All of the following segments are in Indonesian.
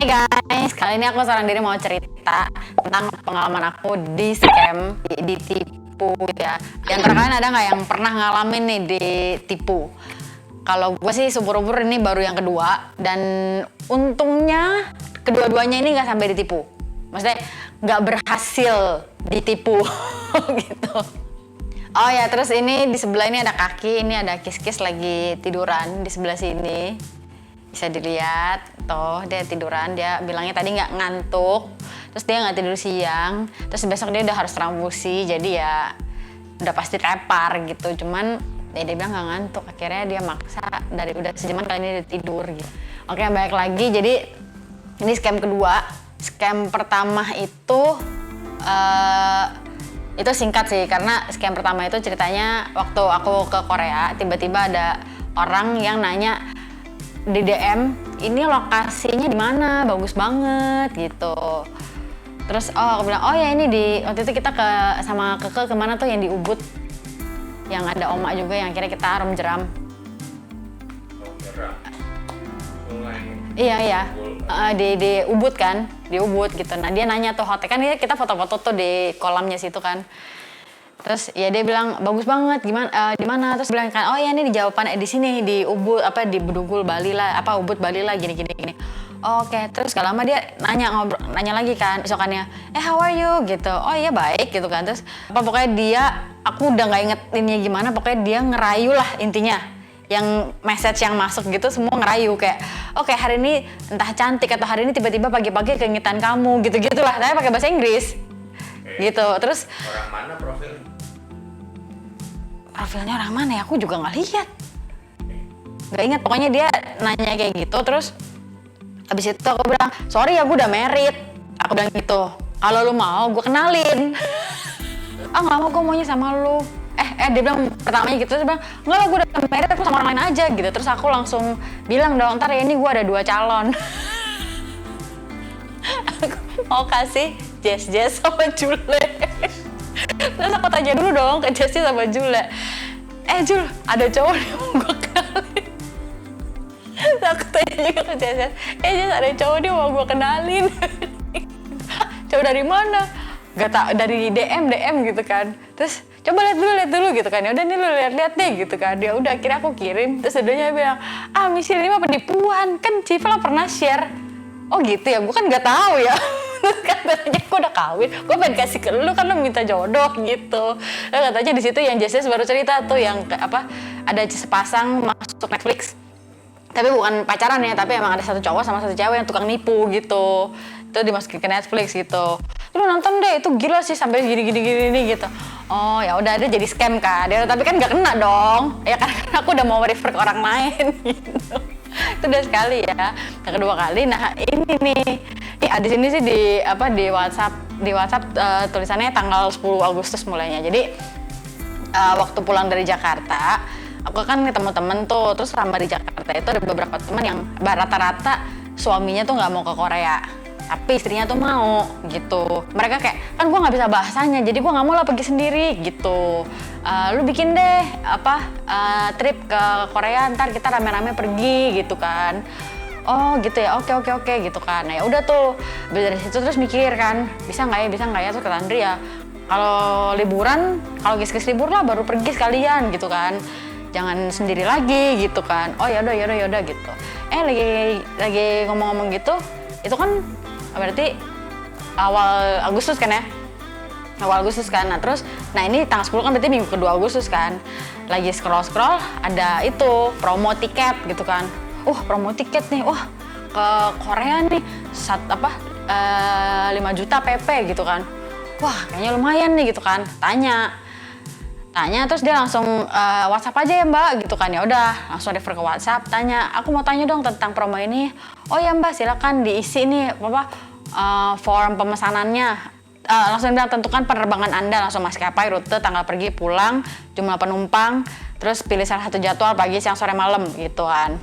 Hai guys, kali ini aku seorang diri mau cerita tentang pengalaman aku di scam, ditipu gitu ya. Di antara kalian ada nggak yang pernah ngalamin nih ditipu? Kalau gue sih seumur-umur ini baru yang kedua, dan untungnya kedua-duanya ini nggak sampai ditipu. Maksudnya nggak berhasil ditipu gitu. Oh ya, terus ini di sebelah ini ada kaki, ini ada kis-kis lagi tiduran di sebelah sini. Bisa dilihat, tuh dia tiduran, dia bilangnya tadi nggak ngantuk, terus dia nggak tidur siang, terus besok dia udah harus transfusi, jadi ya udah pasti tepar gitu. Cuman ya dia bilang nggak ngantuk, akhirnya dia maksa dari udah sejaman kali ini dia tidur gitu. Oke, balik lagi, jadi ini scam kedua. Scam pertama itu singkat sih, karena scam pertama itu ceritanya waktu aku ke Korea, tiba-tiba ada orang yang nanya di DM, ini lokasinya di mana, bagus banget gitu. Terus aku bilang, oh ya ini waktu itu kita sama Keke kemana tuh yang di Ubud, yang ada Oma juga yang akhirnya kita arum jeram. Iya, di Ubud kan, di Ubud gitu. Nah dia nanya tuh hotel, kan kita foto-foto tuh di kolamnya situ kan. Terus ya dia bilang bagus banget, di mana? Terus bilang kan, oh ya ini di jawaban di sini di Ubud, di Bedugul Bali lah, Ubud Bali lah, gini. Oh, oke. Terus gak lama dia nanya lagi kan, besokannya, how are you gitu. Oh iya baik gitu kan. Terus pokoknya aku udah nggak inget ininya gimana, pokoknya dia ngerayu lah intinya. Yang message yang masuk gitu semua ngerayu kayak, oke, hari ini entah cantik atau hari ini tiba-tiba pagi-pagi keingetan kamu gitu-gitulah. Tapi pakai bahasa Inggris. Gitu. Terus orang mana profilnya orang mana ya, aku juga nggak lihat, nggak ingat. Pokoknya dia nanya kayak gitu. Terus habis itu aku bilang, sorry ya gue udah married, aku bilang gitu, kalau lu mau gue kenalin. Nggak mau, gue maunya sama lu. Dia bilang pertamanya gitu, terus bilang nggak lah, gue udah married, aku sama orang lain aja gitu. Terus aku langsung bilang dong, ntar ya ini gue ada 2 calon. Aku mau kasih Jess sama Jule. Terus aku tanya dulu dong ke Jessi sama Jule, Jul, ada cowok yang mau gue kenalin. Terus aku tanya juga ke Jess, Jess, ada cowok dia mau gue kenalin. Cowok dari mana? Gak tau, dari DM gitu kan. Terus coba lihat dulu gitu kan. Ya udah nih lu lihat deh gitu kan. Dia udah, akhirnya aku kirim. Terus dia bilang, misi ini mah penipuan, kan Civa pernah share. Oh gitu ya, gue kan nggak tahu ya. Terus katanya gue udah kawin, gue pengen kasih ke lu kan lu minta jodoh gitu. Terus katanya di situ yang Jess baru cerita tuh yang ada sepasang masuk Netflix. Tapi bukan pacaran ya, tapi emang ada satu cowok sama satu cewek yang tukang nipu gitu. Itu dimasukin ke Netflix gitu. Lu nonton deh, itu gila sih sampai gini gitu. Oh ya udah, dia jadi scam kan. Tapi kan nggak kena dong. Ya karena aku udah mau refer ke orang lain gitu. Itu udah sekali ya. Yang kedua kali, nah ini nih. Di sini sih di WhatsApp tulisannya tanggal 10 Agustus mulainya. Jadi waktu pulang dari Jakarta, aku kan ketemu temen tuh. Terus sama di Jakarta itu ada beberapa teman yang rata-rata suaminya tuh nggak mau ke Korea, tapi istrinya tuh mau gitu. Mereka kayak, kan gue nggak bisa bahasanya, jadi gue nggak mau lah pergi sendiri gitu. Lu bikin deh trip ke Korea, ntar kita rame-rame pergi gitu kan. Oh gitu ya, oke gitu kan. Nah ya udah tuh, dari situ terus mikir kan, bisa nggak ya, terus kata Andri ya, kalau liburan, kalau kis-kis libur lah baru pergi sekalian gitu kan, jangan sendiri lagi gitu kan. Oh yaudah gitu. Lagi ngomong-ngomong gitu, itu kan berarti awal Agustus kan ya, nah terus, nah ini tanggal 10 kan berarti minggu kedua Agustus kan. Lagi scroll ada itu promo tiket gitu kan. Promo tiket nih, ke Korea nih 5 juta PP gitu kan. Wah kayaknya lumayan nih gitu kan. Tanya terus dia langsung WhatsApp aja ya Mbak gitu kan. Ya udah langsung refer ke WhatsApp, tanya, aku mau tanya dong tentang promo ini. Oh ya Mbak, silakan diisi nih form pemesanannya. Langsung bilang tentukan penerbangan Anda, langsung maskapai, rute, tanggal pergi pulang, jumlah penumpang, terus pilih salah satu jadwal pagi, siang, sore, malam gitu kan.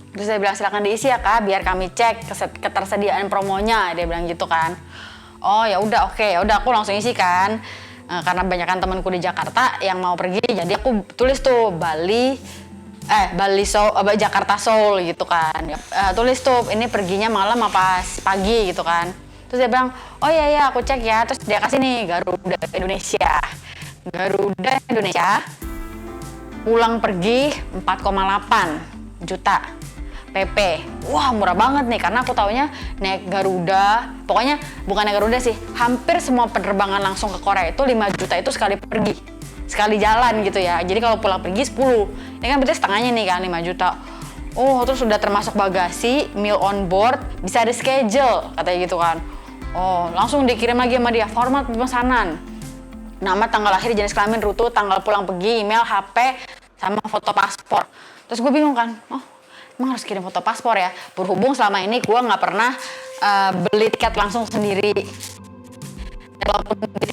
Terus dia bilang silakan diisi ya Kak, biar kami cek ketersediaan promonya, dia bilang gitu kan. Oh ya udah, oke, ya udah aku langsung isi kan. Karena banyakan temanku di Jakarta yang mau pergi, jadi aku tulis tuh Bali Bali Seoul, Jakarta Seoul gitu kan. Tulis tuh ini perginya malam apa pagi gitu kan. Terus dia bilang, oh iya aku cek ya. Terus dia kasih nih Garuda Indonesia pulang pergi 4,8 juta PP. Wah murah banget nih, karena aku taunya naik Garuda, pokoknya bukan naik Garuda sih, hampir semua penerbangan langsung ke Korea itu 5 juta itu sekali pergi, sekali jalan gitu ya. Jadi kalau pulang pergi 10, ini kan berarti setengahnya nih kan 5 juta. Oh terus sudah termasuk bagasi, meal on board, bisa reschedule katanya gitu kan. Oh langsung dikirim lagi sama dia format pemesanan, nama, tanggal lahir, jenis kelamin, rute, tanggal pulang pergi, email, HP, sama foto paspor. Terus gue bingung kan, oh emang harus kirim foto paspor ya? Berhubung selama ini gue nggak pernah beli tiket langsung sendiri. Walaupun beli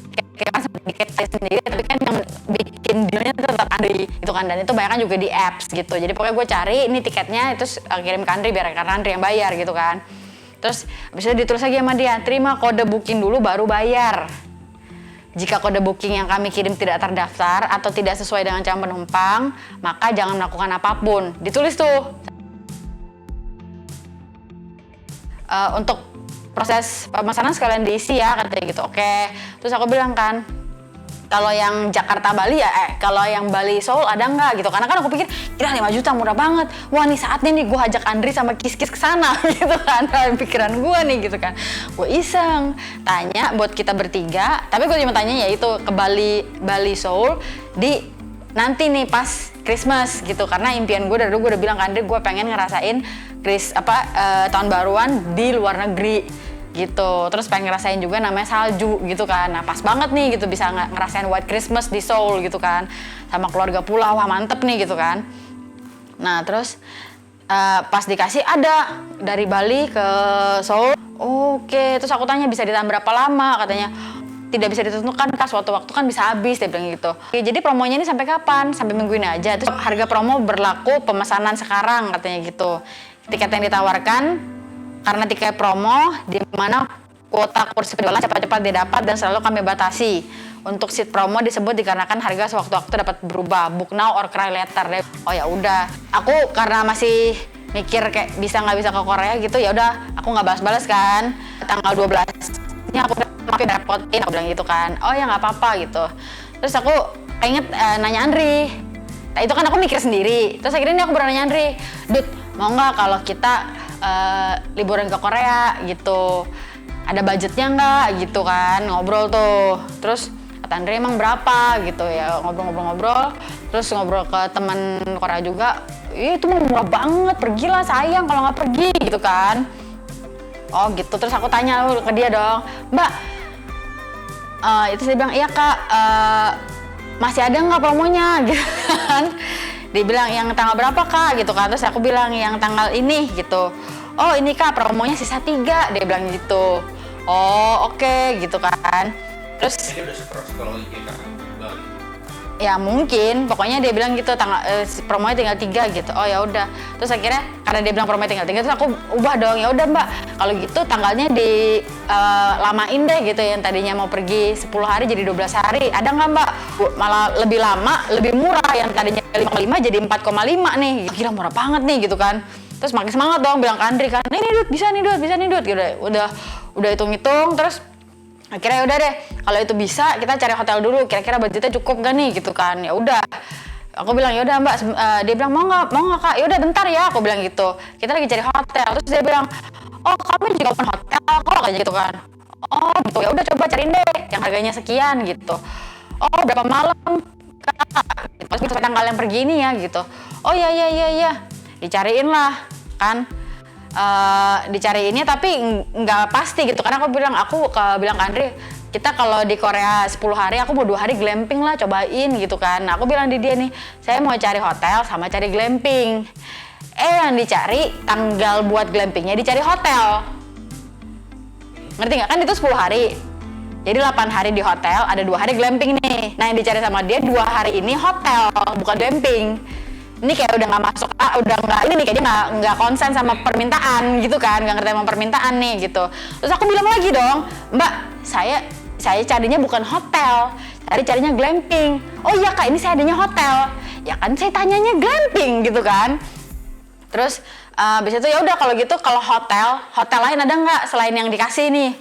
tiket sendiri, tapi kan yang bikin dealnya tetap Andri gitu kan. Dan itu banyak kan juga di apps gitu. Jadi pokoknya gue cari ini tiketnya, terus kirim ke Andri biar karena Andri yang bayar gitu kan. Terus habis itu ditulis lagi sama dia, terima kode booking dulu baru bayar. Jika kode booking yang kami kirim tidak terdaftar atau tidak sesuai dengan calon penumpang, maka jangan melakukan apapun. Ditulis tuh. Untuk proses pemesanan sekalian diisi ya, katanya gitu. Oke. Terus aku bilang kan, kalau yang Jakarta Bali ya, kalau yang Bali Seoul ada nggak gitu? Karena kan aku pikir, kira 5 juta murah banget. Wah nih saatnya nih gue ajak Andri sama Kis-Kis ke sana gitu kan. Dalam pikiran gue nih gitu kan. Gue iseng tanya buat kita bertiga, tapi gue cuma tanya ya itu ke Bali Seoul di nanti nih pas Christmas gitu. Karena impian gue dari dulu gue udah bilang ke Andri, gue pengen ngerasain tahun baruan di luar negeri gitu. Terus pengen ngerasain juga namanya salju gitu kan. Nah pas banget nih gitu bisa ngerasain White Christmas di Seoul gitu kan, sama keluarga pula. Wah mantep nih gitu kan. Nah terus pas dikasih ada dari Bali ke Seoul. Oke. Terus aku tanya bisa ditahan berapa lama, katanya tidak bisa ditentukan kak, suatu waktu kan bisa habis, dia bilang gitu. Oke, jadi promonya ini sampai kapan? Sampai minggu ini aja. Terus harga promo berlaku pemesanan sekarang, katanya gitu. Tiket yang ditawarkan karena tiket promo di mana kuota kursi penjualan cepat-cepat didapat dan selalu kami batasi. Untuk seat promo disebut dikarenakan harga sewaktu-waktu dapat berubah. Book now or cry later. Oh ya udah. Aku karena masih mikir kayak bisa nggak bisa ke Korea gitu, ya udah aku nggak balas-balas kan. Tanggal 12-nya aku repotin, aku bilang gitu kan. Oh ya nggak apa-apa gitu. Terus aku inget nanya Andri. Nah, itu kan aku mikir sendiri. Terus akhirnya aku berani nanya Andri, Dut, mau nggak kalau kita liburan ke Korea gitu, ada budgetnya nggak gitu kan, ngobrol tuh. Terus kata Andre emang berapa gitu ya, ngobrol-ngobrol, terus ngobrol ke teman Korea juga, itu murah banget, pergilah sayang kalau nggak pergi gitu kan. Oh gitu. Terus aku tanya ke dia dong, Mbak, itu saya bilang iya kak, masih ada nggak promonya gitu kan. Dia bilang yang tanggal berapa kak gitu kan. Terus aku bilang yang tanggal ini gitu. Oh ini kak promonya sisa 3, dia bilang gitu. Oh oke, gitu kan. Terus dia udah scroll IG kak. Ya mungkin, pokoknya dia bilang gitu promonya tinggal 3 gitu. Oh ya udah. Terus akhirnya karena dia bilang promonya tinggal 3, terus aku ubah dong. Ya udah Mbak, kalau gitu tanggalnya di lamain deh gitu, yang tadinya mau pergi 10 hari jadi 12 hari. Ada nggak Mbak? Malah lebih lama, lebih murah, yang tadinya 5,5 jadi 4,5 nih. Gila murah banget nih gitu kan. Terus makin semangat dong bilang ke Andri kan, ini Dut, bisa nih Dut. Udah hitung-hitung, terus akhirnya udah deh, kalau itu bisa kita cari hotel dulu, kira-kira budgetnya cukup gak nih gitu kan. Ya udah, aku bilang ya udah Mbak, dia bilang mau nggak kak, ya udah bentar ya, aku bilang gitu, kita lagi cari hotel. Terus dia bilang, oh kami juga open hotel kok, kayak gitu kan. Oh gitu, ya udah coba cariin deh yang harganya sekian gitu. Oh berapa malam kak, gitu. Pas tanggal yang pergi ini ya gitu. Oh iya, dicariin lah kan. Dicariinnya tapi nggak pasti gitu, karena aku bilang ke Andre, kita kalau di Korea 10 hari aku mau 2 hari glamping lah, cobain gitu kan. Nah, aku bilang di dia nih, saya mau cari hotel sama cari glamping. Yang dicari tanggal buat glampingnya dicari hotel, ngerti nggak kan, itu 10 hari jadi 8 hari di hotel, ada 2 hari glamping nih. Nah yang dicari sama dia 2 hari ini hotel bukan glamping. Ini kayak udah nggak masuk, udah nggak ini nih, kayak dia nggak konsen sama permintaan gitu kan, nggak ngerti sama permintaan nih gitu. Terus aku bilang lagi dong, Mbak, saya carinya bukan hotel, carinya glamping. Oh iya kak, ini saya adanya hotel. Ya kan saya tanyanya glamping gitu kan. Terus habis itu ya udah kalau gitu kalau hotel lain ada nggak selain yang dikasih nih?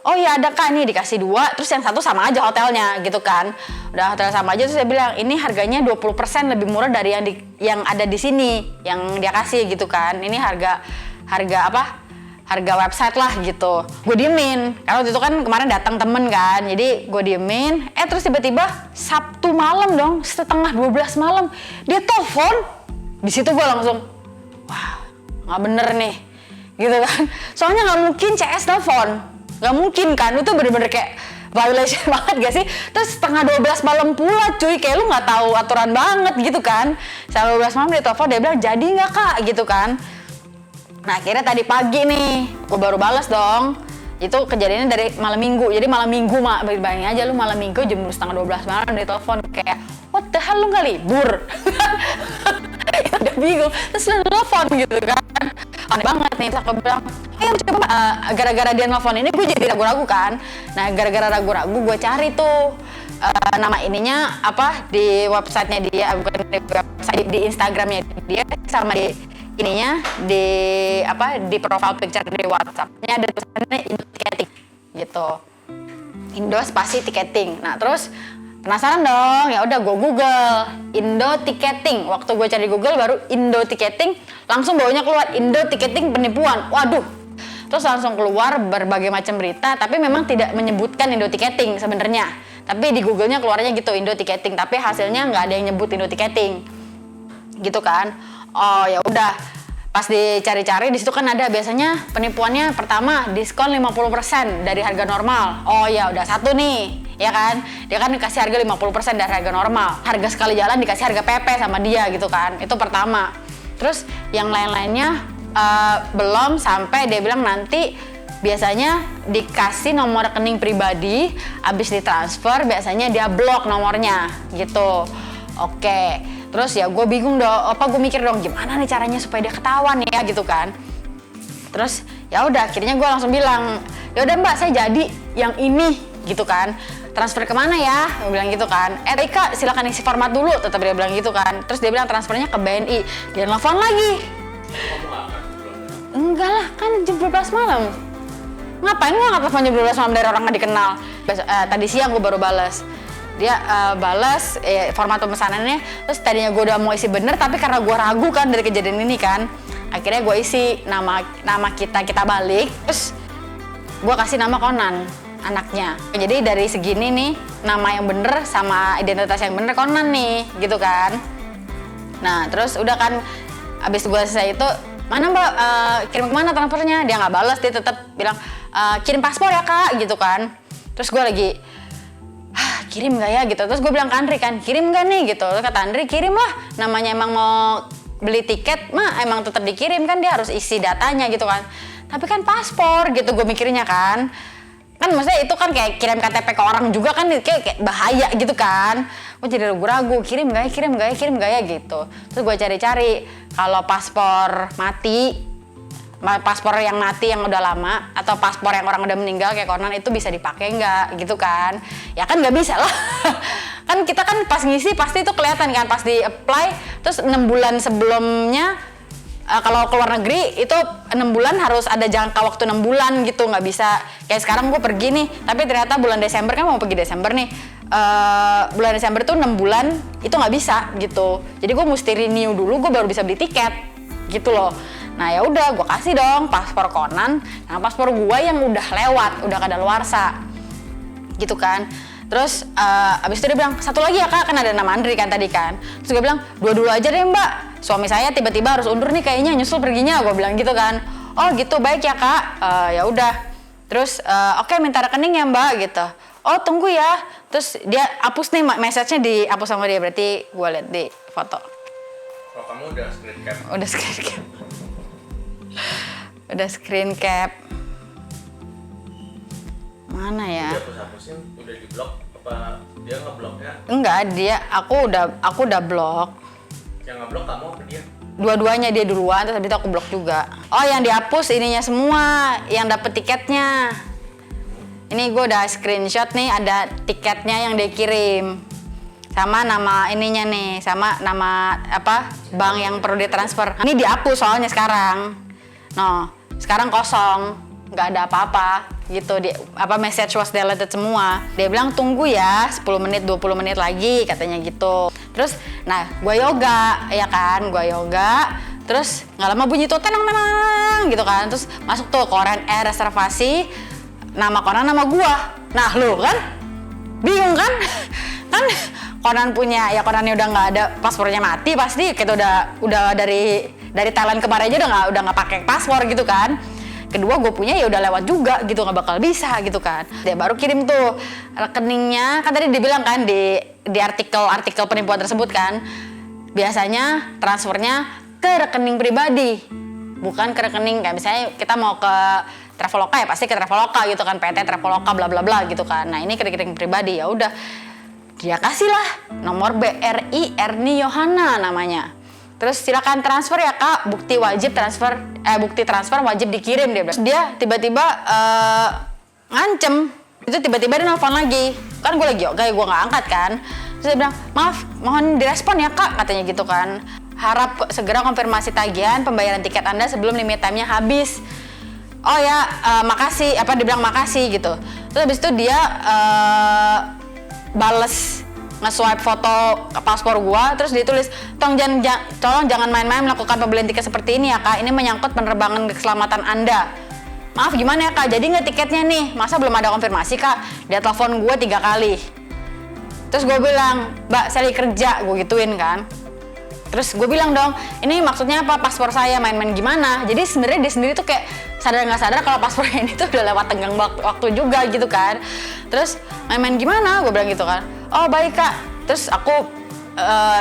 Oh iya ada Kak, nih dikasih 2, terus yang satu sama aja hotelnya gitu kan. Udah hotel sama aja, terus saya bilang ini harganya 20% lebih murah dari yang ada di sini, yang dia kasih gitu kan. Ini harga harga website lah gitu. Gue diemin, karena waktu itu kan kemarin datang temen kan, jadi gue diemin. Terus tiba-tiba Sabtu malam dong, setengah 12 malam dia telepon. Di situ gue langsung, wah nggak bener nih, gitu kan. Soalnya nggak mungkin CS telepon. Gak mungkin kan, itu bener-bener kayak violation banget gak sih? Terus setengah 12 malam pula cuy, kayak lu gak tahu aturan banget gitu kan. Setengah 12 malam dia telepon, dia bilang jadi gak Kak gitu kan. Nah akhirnya tadi pagi nih, gue baru balas dong. Itu kejadiannya dari malam minggu, jadi malam minggu bayangin aja lu malam minggu jam setengah 12 malam dia telepon kayak what the hell lu gak libur? Udah bingung, terus lu telepon gitu kan. Aneh banget nih, terus aku bilang ayo coba gara-gara dia nelfon ini gue jadi ragu-ragu kan. Nah gara-gara ragu-ragu gue cari tuh nama ininya apa di websitenya dia, bukan di website, di Instagramnya dia sama di ininya di profile picture di WhatsAppnya ada tulisannya Indo Tiketing gitu, Indo spasi tiketing. Nah terus penasaran dong, ya udah gue Google Indo Tiketing. Waktu gue cari Google baru Indo Tiketing, langsung bawahnya keluar Indo Tiketing penipuan. Waduh, terus langsung keluar berbagai macam berita, tapi memang tidak menyebutkan Indo Tiketing sebenarnya. Tapi di Google-nya keluarnya gitu Indo Tiketing, tapi hasilnya nggak ada yang nyebut Indo Tiketing, gitu kan? Oh ya udah, pas dicari-cari di situ kan ada biasanya penipuannya pertama diskon 50% dari harga normal. Oh ya udah satu nih. Ya kan, dia kan dikasih harga 50% dari harga normal, harga sekali jalan dikasih harga PP sama dia gitu kan, itu pertama. Terus yang lain-lainnya belum sampai, dia bilang nanti biasanya dikasih nomor rekening pribadi, habis ditransfer biasanya dia blok nomornya gitu. Oke, terus ya gue bingung dong, gue mikir dong gimana nih caranya supaya dia ketahuan ya gitu kan. Terus ya udah akhirnya gue langsung bilang, ya udah Mbak saya jadi yang ini gitu kan. Transfer kemana ya? Gue bilang gitu kan. Kak silakan isi format dulu, tetap dia bilang gitu kan. Terus dia bilang transfernya ke BNI. Dia nelfon lagi. Enggak lah, kan jam 12 malam. Ngapain gue telepon jam 12 malam dari orang gak dikenal? Tadi siang gue baru balas. Dia balas format pemesanannya. Terus tadinya gue udah mau isi bener, tapi karena gue ragu kan dari kejadian ini kan, akhirnya gue isi nama kita balik. Terus gue kasih nama Conan, anaknya. Jadi dari segini nih, nama yang bener sama identitas yang bener Conan nih, gitu kan. Nah terus udah kan, abis gue selesai itu, mana Mbak, kirim kemana transfernya? Dia nggak balas, dia tetap bilang kirim paspor ya Kak, gitu kan. Terus gue lagi kirim nggak ya gitu. Terus gue bilang ke Andri kan, kirim nggak nih gitu. Terus kata Andri, kirim lah, namanya emang mau beli tiket mah emang tetap dikirim kan, dia harus isi datanya gitu kan. Tapi kan paspor gitu gue mikirnya kan maksudnya itu kan kayak kirim KTP ke orang juga kan, kayak bahaya gitu kan. Gue jadi ragu-ragu, kirim gak ya gitu. Terus gue cari-cari, kalau paspor yang mati yang udah lama, atau paspor yang orang udah meninggal kayak Conan itu bisa dipakai nggak gitu kan. Ya kan nggak bisa lah. Kan kita kan pas ngisi pasti itu kelihatan kan, pas di apply. Terus 6 bulan sebelumnya, kalau keluar negeri itu 6 bulan harus ada jangka waktu 6 bulan gitu, nggak bisa kayak sekarang gue pergi nih, tapi ternyata bulan Desember kan mau pergi Desember nih, bulan Desember tuh 6 bulan itu nggak bisa gitu, jadi gue mesti renew dulu, gue baru bisa beli tiket gitu loh. Nah ya udah gue kasih dong paspor Conan, nah paspor gue yang udah lewat, udah kadaluarsa gitu kan. Terus abis itu dia bilang, satu lagi ya Kak, kan ada nama Andri kan tadi kan. Terus gue bilang, dua-dua aja deh Mbak, suami saya tiba-tiba harus undur nih kayaknya, nyusul perginya, gue bilang gitu kan. Oh gitu, baik ya Kak. Ya udah. Terus oke, minta rekening ya Mbak gitu. Oh tunggu ya. Terus dia hapus nih, message-nya dihapus sama dia, berarti gue liat di foto. Oh kamu udah screen cap? Udah screen cap. Udah screen cap. Mana ya? Udah hapus-hapusin, udah di blok apa dia ngebloknya? Enggak, aku udah blok. Yang ngeblok kamu apa dia? Dua-duanya, dia duluan, terus habis itu aku blok juga. Oh yang dihapus ininya semua, yang dapet tiketnya. Ini gue udah screenshot nih, ada tiketnya yang dia kirim. sama nama ininya nih, sama nama apa bank yang perlu ditransfer. Ini dihapus soalnya sekarang. No, sekarang kosong, nggak ada apa-apa gitu. Message was deleted semua. Dia bilang tunggu ya 10 menit 20 menit lagi katanya gitu. Terus nah gue yoga ya kan, terus nggak lama bunyi tuh tenang gitu kan. Terus masuk tuh koran reservasi, nama koran nama gue. Nah lu kan bingung kan? Kan Conan punya, ya Conannya udah nggak ada, paspornya mati pasti, kita udah dari Thailand kemarin aja udah nggak pakai paspor gitu kan. Kedua gue punya ya udah lewat juga gitu, nggak bakal bisa gitu kan. Dia baru kirim tuh rekeningnya, kan tadi dibilang kan di artikel penipuan tersebut kan, biasanya transfernya ke rekening pribadi, bukan ke rekening kayak misalnya kita mau ke Traveloka ya pasti ke Traveloka gitu kan, PT Traveloka bla bla bla gitu kan. Nah ini ke rekening pribadi, ya udah dia kasihlah nomor BRI Erni Yohana namanya. Terus silakan transfer ya kak, bukti transfer wajib dikirim dia bilang. Dia tiba-tiba ngancem, itu tiba-tiba dia nelfon lagi. Kan gue lagi yoga, gue nggak angkat kan. Terus dia bilang, maaf, mohon direspon ya kak, katanya gitu kan. Harap segera konfirmasi tagihan pembayaran tiket Anda sebelum limit time-nya habis. Oh ya, makasih, dia bilang makasih gitu. Terus habis itu dia bales nge-swipe foto paspor gua, terus ditulis tolong jangan main-main melakukan pembelian tiket seperti ini ya kak, ini menyangkut penerbangan keselamatan Anda. Maaf gimana ya kak, jadi nggak tiketnya nih, masa belum ada konfirmasi kak? Dia telepon gua 3 kali. Terus gua bilang, mbak saya lagi kerja, gua gituin kan. Terus gue bilang dong, ini maksudnya apa, paspor saya main-main gimana? Jadi sebenarnya dia sendiri tuh kayak sadar nggak sadar kalau paspornya ini tuh udah lewat tenggang waktu juga gitu kan. Terus main-main gimana? Gue bilang gitu kan. Oh baik kak. Terus aku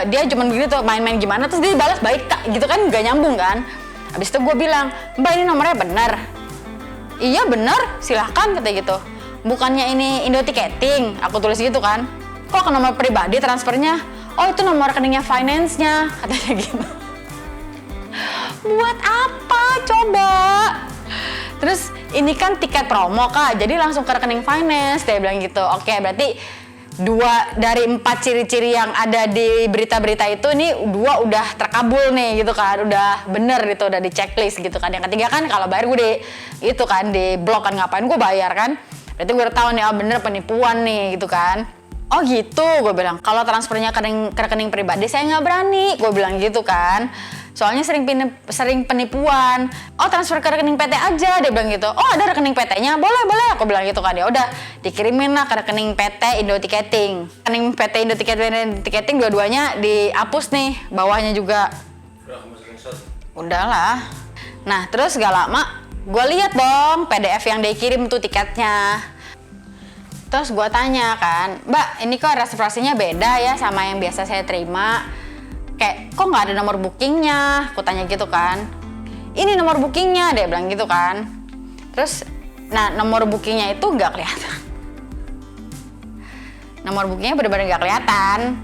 dia cuma begitu, main-main gimana? Terus dia balas baik kak, gitu kan nggak nyambung kan? Habis itu gue bilang, mbak ini nomornya benar. Iya benar, silahkan katanya gitu. Bukannya ini Indo Ticketing, aku tulis gitu kan. Kok ke nomor pribadi transfernya? Oh itu nomor rekeningnya finance-nya, katanya gitu. Buat apa coba? Terus ini kan tiket promo kak, jadi langsung ke rekening finance, dia bilang gitu. Oke, berarti 2 dari 4 ciri-ciri yang ada di berita-berita itu, ini 2 udah terkabul nih gitu kan, udah bener gitu, udah di checklist gitu kan. Yang ketiga kan kalau bayar gue itu kan di blok kan, ngapain gue bayar kan? Berarti gue udah tahu nih, oh bener penipuan nih gitu kan. Oh gitu, gue bilang. Kalau transfernya ke rekening pribadi saya nggak berani, gue bilang gitu kan. Soalnya sering penipuan. Oh transfer ke rekening PT aja, dia bilang gitu. Oh ada rekening PT-nya, boleh, aku bilang gitu kan. Ya udah, dikirimin lah ke rekening PT Indo Ticketing. Rekening PT Indo Ticketing dua-duanya dihapus nih, bawahnya juga. Udah kamu screenshot. Udahlah. Nah terus gak lama, gue lihat dong PDF yang dia kirim tuh tiketnya. Terus gue tanya kan, mbak ini kok reservasinya beda ya sama yang biasa saya terima. Kayak kok nggak ada nomor bookingnya, aku tanya gitu kan. Ini nomor bookingnya, dia bilang gitu kan. Terus, nah nomor bookingnya itu nggak kelihatan. Nomor bookingnya benar-benar nggak kelihatan.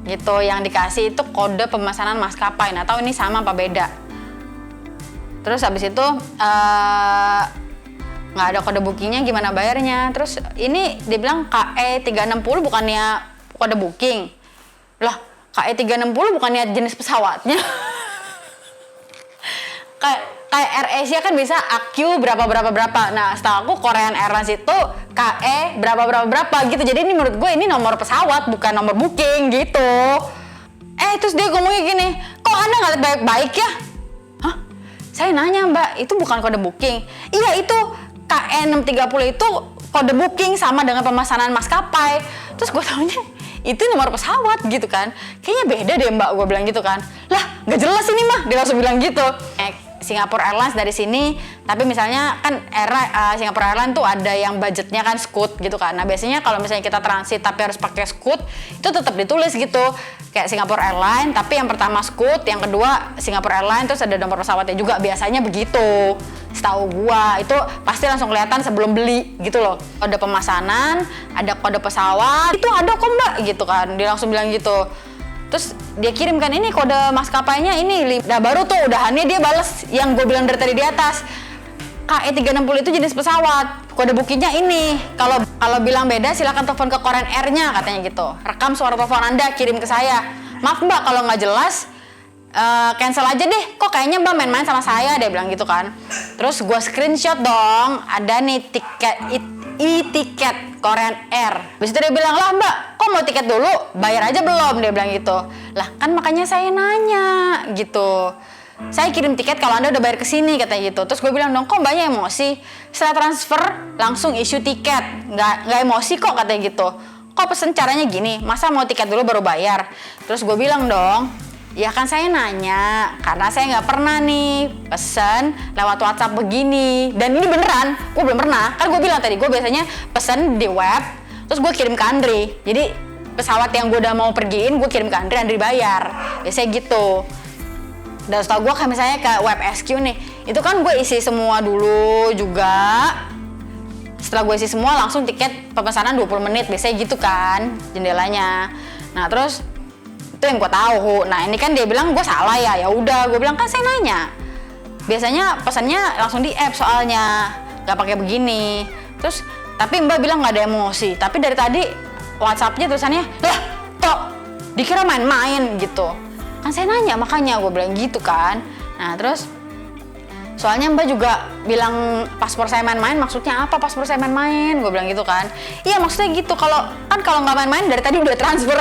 Gitu, yang dikasih itu kode pemesanan maskapai. Nah tahu ini sama apa beda. Terus habis itu, nggak ada kode bookingnya, gimana bayarnya? Terus ini dia bilang KE 360 bukannya kode booking. Lah, KE 360 bukannya jenis pesawatnya. kayak AirAsia kan bisa AQ berapa. Nah, setahu aku Korean Airlines itu KE berapa gitu. Jadi ini menurut gue ini nomor pesawat bukan nomor booking gitu. Terus dia ngomongnya gini, kok Anda nggak baik-baik ya? Hah? Saya nanya mbak, itu bukan kode booking. Iya itu KE 630 itu kode booking sama dengan pemesanan maskapai. Terus gue taunya itu nomor pesawat gitu kan. Kayaknya beda deh mbak, gue bilang gitu kan. Lah gak jelas ini mah, dia langsung bilang gitu. Singapore Airlines dari sini, tapi misalnya kan Singapore Airlines tuh ada yang budgetnya kan Scoot gitu kan. Nah biasanya kalau misalnya kita transit tapi harus pakai Scoot, itu tetap ditulis gitu. Kayak Singapore Airlines, tapi yang pertama Scoot, yang kedua Singapore Airlines, terus ada nomor pesawatnya juga, biasanya begitu. Setahu gua itu pasti langsung kelihatan sebelum beli gitu loh. Kode pemesanan, ada kode pesawat, itu ada kok mbak gitu kan. Dia langsung bilang gitu. Terus dia kirimkan ini kode maskapainya ini. Nah baru tuh udahannya dia balas yang gue bilang dari tadi di atas. KE 360 itu jenis pesawat, kode bookingnya ini. Kalau bilang beda silakan telepon ke Korean Air-nya katanya gitu. Rekam suara telepon Anda, kirim ke saya. Maaf Mbak, kalau nggak jelas cancel aja deh. Kok kayaknya Mbak main-main sama saya, dia bilang gitu kan. Terus gue screenshot dong, ada nih tiket e-tiket Korean Air. Habis itu dia bilang, lah Mbak, kok mau tiket dulu? Bayar aja belum? Dia bilang gitu. Lah kan makanya saya nanya gitu. Saya kirim tiket kalau Anda udah bayar ke sini katanya gitu. Terus gue bilang dong, kok banyak emosi? Setelah transfer langsung issue tiket. Nggak emosi kok katanya gitu. Kok pesen caranya gini? Masa mau tiket dulu baru bayar? Terus gue bilang dong, ya kan saya nanya karena saya nggak pernah nih pesen lewat WhatsApp begini. Dan ini beneran, gue belum pernah. Kan gue bilang tadi, gue biasanya pesen di web, terus gue kirim ke Andri. Jadi pesawat yang gue udah mau pergiin, gue kirim ke Andri, Andri bayar. Biasanya gitu. Dan setahu gue kan misalnya ke web SQ nih, itu kan gue isi semua dulu juga. Setelah gue isi semua langsung tiket pemesanan 20 menit, biasanya gitu kan jendelanya. Nah terus itu yang gue tahu. Nah ini kan dia bilang gue salah ya, ya udah gue bilang kan saya nanya. Biasanya pesannya langsung di app soalnya, nggak pakai begini. Terus tapi Mbak bilang nggak ada emosi, tapi dari tadi WhatsAppnya tulisannya, lah kok dikira main-main gitu. Kan saya nanya, makanya gue bilang gitu kan. Nah terus soalnya Mbak juga bilang paspor saya main-main, maksudnya apa paspor saya main-main? Gue bilang gitu kan. Iya maksudnya gitu, kalau nggak main-main dari tadi udah transfer.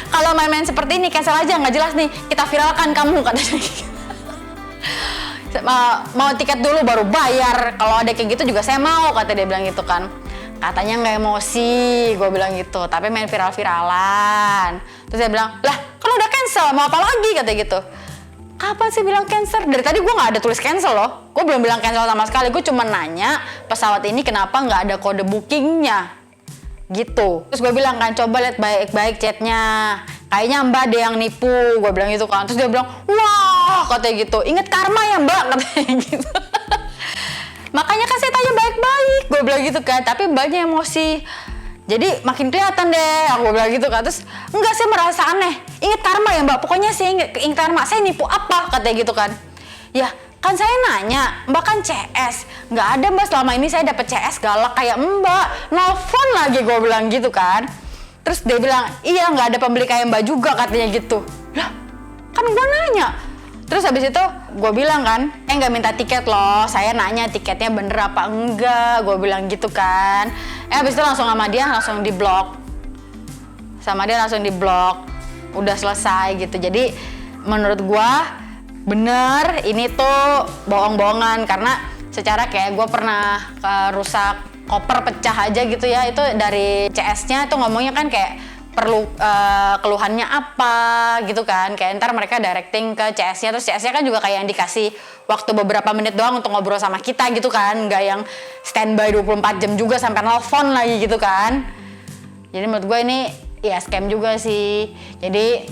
Kalau main-main seperti ini cancel aja, nggak jelas nih, kita viralkan kamu katanya. Mau tiket dulu baru bayar, kalau ada kayak gitu juga saya mau, kata dia bilang gitu kan. Katanya nggak emosi, gue bilang gitu, tapi main viral-viralan. Terus dia bilang, lah kan udah cancel, mau apa lagi, katanya gitu. Kapan sih bilang cancel? Dari tadi gue nggak ada tulis cancel loh. Gue belum bilang cancel sama sekali, gue cuma nanya pesawat ini kenapa nggak ada kode bookingnya gitu. Terus gue bilang kan, coba lihat baik-baik chatnya, kayaknya Mbak ada yang nipu, gue bilang gitu kan. Terus dia bilang, wah katanya gitu, inget karma ya Mbak, katanya gitu. Makanya kan saya tanya baik-baik, gue bilang gitu kan, tapi Mbaknya emosi. Jadi makin kelihatan deh, aku bilang gitu kan. Terus enggak, saya merasa aneh. Ingat karma ya Mbak, pokoknya saya ingat karma. Saya nipu apa, katanya gitu kan. Ya kan saya nanya, Mbak kan CS. Nggak ada Mbak, selama ini saya dapet CS galak kayak Mbak. Nelfon lagi, gue bilang gitu kan. Terus dia bilang, iya nggak ada pembeli kayak Mbak juga, katanya gitu. Lah kan gue nanya. Terus habis itu gue bilang kan, nggak minta tiket loh, saya nanya tiketnya bener apa enggak, gue bilang gitu kan. Habis itu langsung sama dia langsung diblok, udah selesai gitu. Jadi menurut gue bener ini tuh bohong-bohongan, karena secara kayak gue pernah rusak koper pecah aja gitu ya, itu dari CS-nya tuh ngomongnya kan kayak perlu keluhannya apa gitu kan, kayak ntar mereka directing ke CS-nya, terus CS-nya kan juga kayak yang dikasih waktu beberapa menit doang untuk ngobrol sama kita gitu kan, nggak yang standby 24 jam juga sampai nelfon lagi gitu kan. Jadi menurut gue ini ya scam juga sih. Jadi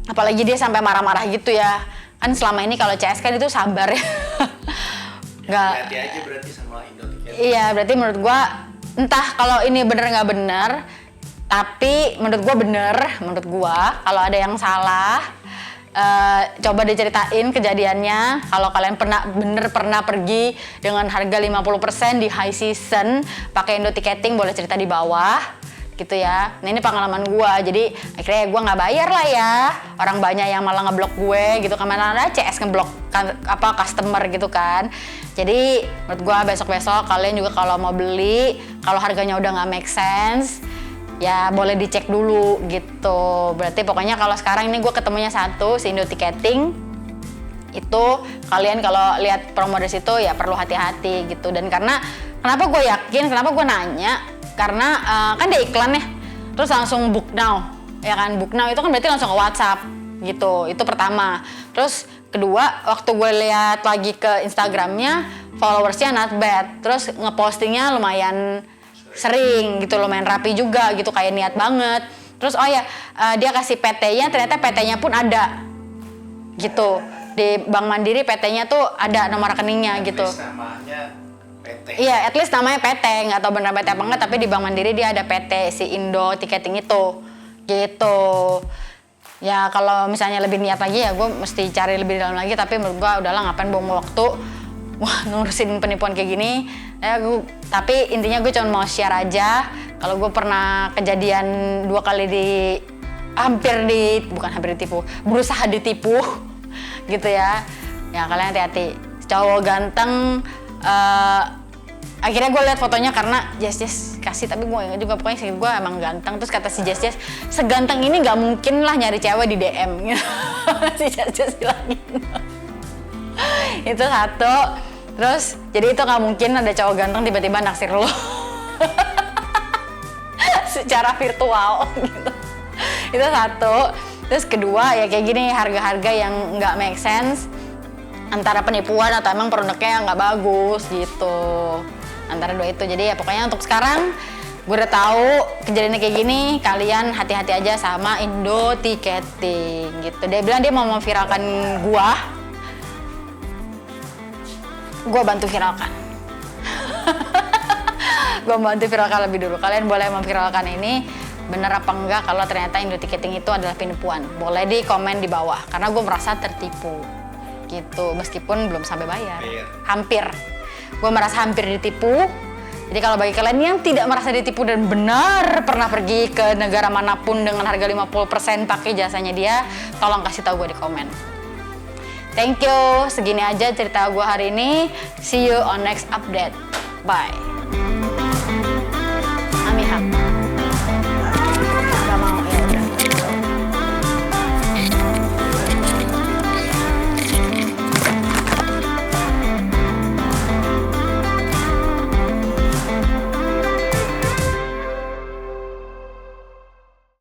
apalagi dia sampai marah-marah gitu ya, kan selama ini kalau CS kan itu sabar ya. Nggak. Hati aja berarti sama Indotiket. Iya, berarti menurut gue entah kalau ini bener nggak bener, tapi menurut gue bener, menurut gue kalau ada yang salah, coba diceritain kejadiannya. Kalau kalian pernah pergi dengan harga 50% di high season pakai Indo Ticketing, boleh cerita di bawah gitu ya. Nah ini pengalaman gue, jadi akhirnya gue nggak bayar lah ya. Orang banyak yang malah ngeblok gue gitu, kemana ada CS ngeblok customer gitu kan. Jadi menurut gue besok-besok kalian juga kalau mau beli, kalau harganya udah nggak make sense, ya boleh dicek dulu gitu. Berarti pokoknya kalau sekarang ini gue ketemunya satu, si Indo Ticketing itu, kalian kalau lihat promo dari situ ya perlu hati-hati gitu. Dan kenapa gue yakin, kenapa gue nanya, karena kan dia iklan ya, terus langsung book now ya kan. Book now itu kan berarti langsung ke WhatsApp gitu, itu pertama. Terus kedua, waktu gue lihat lagi ke Instagramnya, followersnya not bad, terus ngepostingnya lumayan sering gitu, lumayan rapi juga gitu, kayak niat banget. Terus oh ya, dia kasih PT-nya, ternyata PT-nya pun ada gitu. Di Bank Mandiri PT-nya tuh ada nomor rekeningnya gitu. Namanya PT. Iya, at least namanya PT, nggak tahu benar PT apa enggak, tapi di Bank Mandiri dia ada PT si Indo Ticketing itu gitu. Ya kalau misalnya lebih niat lagi ya gue mesti cari lebih dalam lagi, tapi menurut gue udahlah, ngapain buang waktu. wah ngurusin penipuan kayak gini. Tapi intinya gue cuma mau share aja kalau gue pernah kejadian 2 kali bukan hampir ditipu, berusaha ditipu gitu ya. Ya kalian hati-hati. Cowok ganteng, akhirnya gue liat fotonya karena Jess kasih, tapi gue nggak juga, pokoknya gue emang ganteng. Terus kata si Jess seganteng ini nggak mungkin lah nyari cewek di DM gitu. Si Jess bilang gitu. Itu satu. Terus jadi itu nggak mungkin ada cowok ganteng tiba-tiba naksir lo secara virtual gitu. Itu satu. Terus kedua ya kayak gini, harga-harga yang nggak make sense, antara penipuan atau emang produknya nggak bagus gitu, antara dua itu. Jadi ya pokoknya untuk sekarang gue udah tahu kejadiannya kayak gini, kalian hati-hati aja sama Indo Tiketing gitu. Dia bilang dia mau memviralkan gue bantu viralkan. Gue bantu viralkan lebih dulu. Kalian boleh memviralkan ini bener apa enggak kalau ternyata Indo Tiketing itu adalah penipuan. Boleh di komen di bawah karena gue merasa tertipu gitu, meskipun belum sampai bayar. Hampir. Gue merasa hampir ditipu. Jadi kalau bagi kalian yang tidak merasa ditipu dan benar pernah pergi ke negara manapun dengan harga 50% pakai jasanya dia, tolong kasih tahu gue di komen. Thank you, segini aja cerita gue hari ini. See you on next update. Bye.